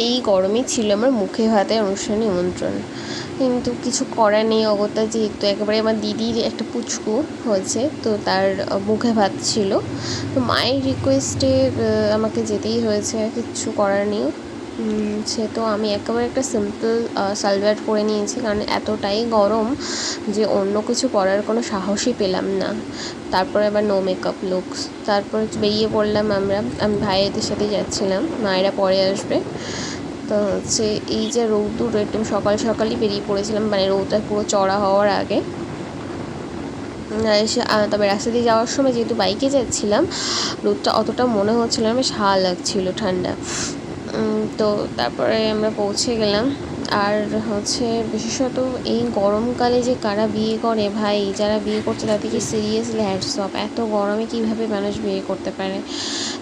এই গরমে ছিল আমার মুখে ভাতের অনুষ্ঠানে নিমন্ত্রণ, কিন্তু কিছু করার নেই। অগত্যা যেহেতু একেবারে আমার দিদির একটা পুচকু হয়েছে, তো তার মুখে ভাত ছিল, তো মায়ের রিকোয়েস্টে আমাকে যেতেই হয়েছে, কিচ্ছু করার নেই। সে তো আমি একেবারে একটা সিম্পল সালওয়ার পরে নিয়েছি, কারণ এতটাই গরম যে অন্য কিছু পরার কোনো সাহসই পেলাম না। তারপরে আবার নো মেকআপ লুকস, তারপরে বেরিয়ে পড়লাম আমি ভাইয়েদের সাথে যাচ্ছিলাম, মায়েরা পরে আসবে। তো হচ্ছে এই যে রৌদ্র, একদম সকাল সকালই বেরিয়ে পড়েছিলাম, মানে রৌদটা পুরো চড়া হওয়ার আগে। এসে তবে রাস্তা দিয়ে যাওয়ার সময় যেহেতু বাইকে যাচ্ছিলাম, রোদটা অতটা মনে হচ্ছিল না, বেশ হাওয়া লাগছিল, ঠান্ডা। তো তারপরে আমরা পৌঁছে গেলাম। আর হচ্ছে বিশেষত এই গরমকালে যে কারা বিয়ে করে ভাই, যারা বিয়ে করছে তাদেরকে সিরিয়াসলি হ্যাটস অফ, এত গরমে কীভাবে মানুষ বিয়ে করতে পারে।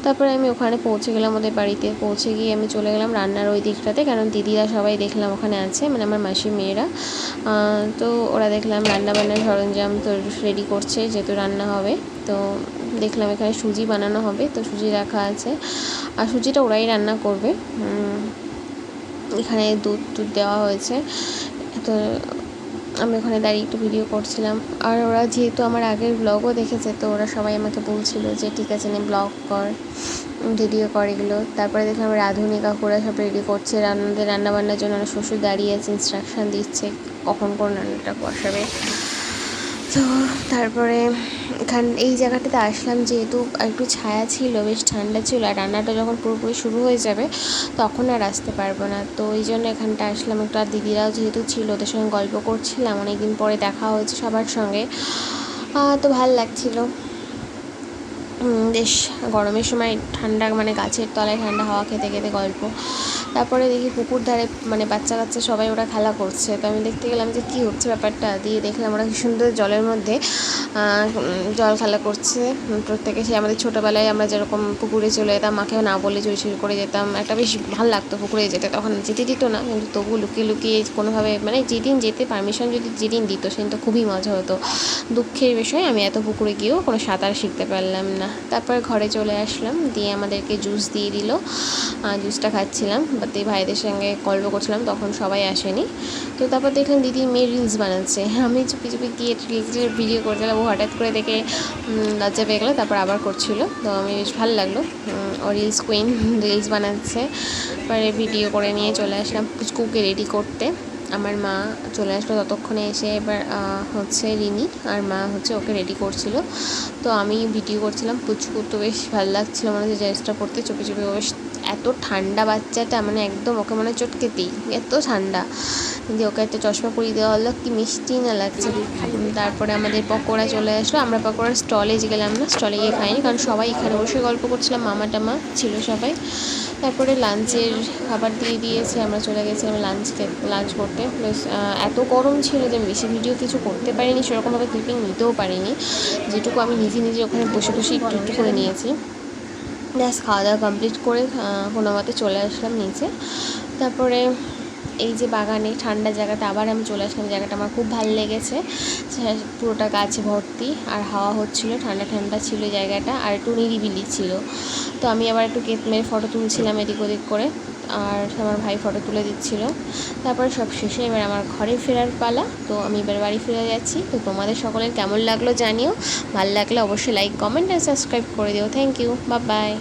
তারপরে আমি ওখানে পৌঁছে গেলাম, ওদের বাড়িতে পৌঁছে গিয়ে আমি চলে গেলাম রান্নার ওই দিকটাতে, কারণ দিদিরা সবাই দেখলাম ওখানে আছে, মানে আমার মাসির মেয়েরা। তো ওরা দেখলাম রান্নাবান্নার সরঞ্জাম তো রেডি করছে, যেহেতু রান্না হবে। তো দেখলাম এখানে সুজি বানানো হবে, তো সুজি রাখা আছে, আর সুজিটা ওরাই রান্না করবে। এখানে দুধ দেওয়া হয়েছে। তো আমি ওখানে দাঁড়িয়ে একটু ভিডিও করছিলাম। আর ওরা যেহেতু আমার আগের ব্লগও দেখেছে, তো ওরা সবাই আমাকে বলছিল যে ঠিক আছে নে ব্লগ কর, ভিডিও কর এগুলো। তারপরে দেখলাম রাঁধুনি কাকুরা সব রেডি করছে রান্নাবান্নার জন্য। আমার শ্বশুর দাঁড়িয়ে আছে, ইনস্ট্রাকশান দিচ্ছে কখন কোন রান্নাটা বসাবে। তো তারপরে এই জায়গাটাতে আসলাম, যেহেতু একটু ছায়া ছিল, বেশ ঠান্ডা ছিল, আর রান্নাটা যখন পুরোপুরি শুরু হয়ে যাবে তখন আর আসতে পারবো না, তো ওই জন্য এখানটা আসলাম একটু। আর দিদিরাও যেহেতু ছিল, ওদের সঙ্গে গল্প করছিলাম, অনেকদিন পরে দেখা হয়েছে সবার সঙ্গে, তো ভাল লাগছিলো। বেশ গরমের সময় ঠান্ডা, মানে গাছের তলায় ঠান্ডা হাওয়া খেতে খেতে গল্প। তারপরে দেখি পুকুর ধারে মানে বাচ্চা কাচ্চা সবাই ওরা খেলা করছে, তো আমি দেখতে গেলাম যে কী হচ্ছে ব্যাপারটা। দিয়ে দেখলাম ওরা কি সুন্দর জলের মধ্যে জল খেলা করছে প্রত্যেকে। সে আমাদের ছোটোবেলায় আমরা যেরকম পুকুরে চলে যেতাম, মাকেও না বলে চুরি চুরি করে যেতাম, একটা বেশ ভালো লাগতো পুকুরে যেতে। তখন যেতে দিত না, কিন্তু তবু লুকিয়ে লুকিয়ে কোনোভাবে, মানে যেদিন যেতে পারমিশন যদি যেদিন দিত সেদিন তো খুবই মজা হতো। দুঃখের বিষয় আমি এত পুকুরে গিয়েও কোনো সাঁতার শিখতে পারলাম না। তারপর ঘরে চলে আসলাম, দিয়ে আমাদেরকে জুস দিয়ে দিল, জুসটা খাচ্ছিলাম, বাদে ভাইদের সঙ্গে গল্প করছিলাম, তখন সবাই আসেনি। তো তারপর দেখলাম দিদির মেয়ে রিলস বানাচ্ছে, আমি চুপি চুপি গিয়ে রিলসের ভিডিও করছিলাম, ও হঠাৎ করে দেখে লজ্জা পেয়ে গেলো, তারপর আবার করছিল। তো আমি বেশ ভালো লাগলো, ও রিলস কুইন, রিলস বানাচ্ছে। পরে ভিডিও করে নিয়ে চলে আসলাম পুচকুকে রেডি করতে। আমার মা চলে আসলো ততক্ষণে এসে, এবার হচ্ছে রিনি আর মা হচ্ছে ওকে রেডি করছিল, তো আমি ভিডিও করছিলাম। পুচকু তো বেশ ভালো লাগছিলো, মনে হচ্ছে ড্রেসটা পরতে, চুপি চুপি। ও বেশ এত ঠান্ডা বাচ্চাটা, মানে একদম ওকে মনে চটকেতেই, এত ঠান্ডা যে ওকে একটা চশমা পরিয়ে দেওয়া হলো, কি মিষ্টি না লাগছে। তারপরে আমাদের পকোড়া চলে আসলো, আমরা পকোড়ার স্টলে গেলাম না, স্টলে গিয়ে খাইনি, কারণ সবাই এখানে বসে গল্প করছিলাম, মামা টামা ছিল সবাই। তারপরে লাঞ্চের খাবার দিয়ে দিয়েছে, আমরা চলে গেছিলাম লাঞ্চ করতে। প্লাস এত গরম ছিল যে আমি বেশি ভিডিও কিছু করতে পারিনি, সেরকমভাবে ক্লিপিং নিতেও পারিনি, যেটুকু আমি নিজে ওখানে বসে বসে একটু করে নিয়েছি। ব্যাস খাওয়া দাওয়া কমপ্লিট করে কোনো মতে চলে আসলাম নিচে। তারপরে এই যে বাগানে ঠান্ডা জায়গাতে আবার আমি চলে আসলাম, জায়গাটা আমার খুব ভালো লেগেছে, পুরোটা গাছে ভর্তি, আর হাওয়া হচ্ছিলো, ঠান্ডা ঠান্ডা ছিল জায়গাটা, আর একটু নিরিবিলি ছিল। তো আমি আবার একটু মেরে ফটো তুলছিলাম এদিক ওদিক করে, আর আমার ভাই ফটো তুলে দিচ্ছিল। তারপরে সব শেষে এবার আমার ঘরে ফেরার পালা, তো আমি এবার বাড়ি ফিরে যাচ্ছি। তো তোমাদের সকলের কেমন লাগলো জানিও, ভালো লাগলে অবশ্যই লাইক কমেন্ট আর সাবস্ক্রাইব করে দিও। Thank you, bye by.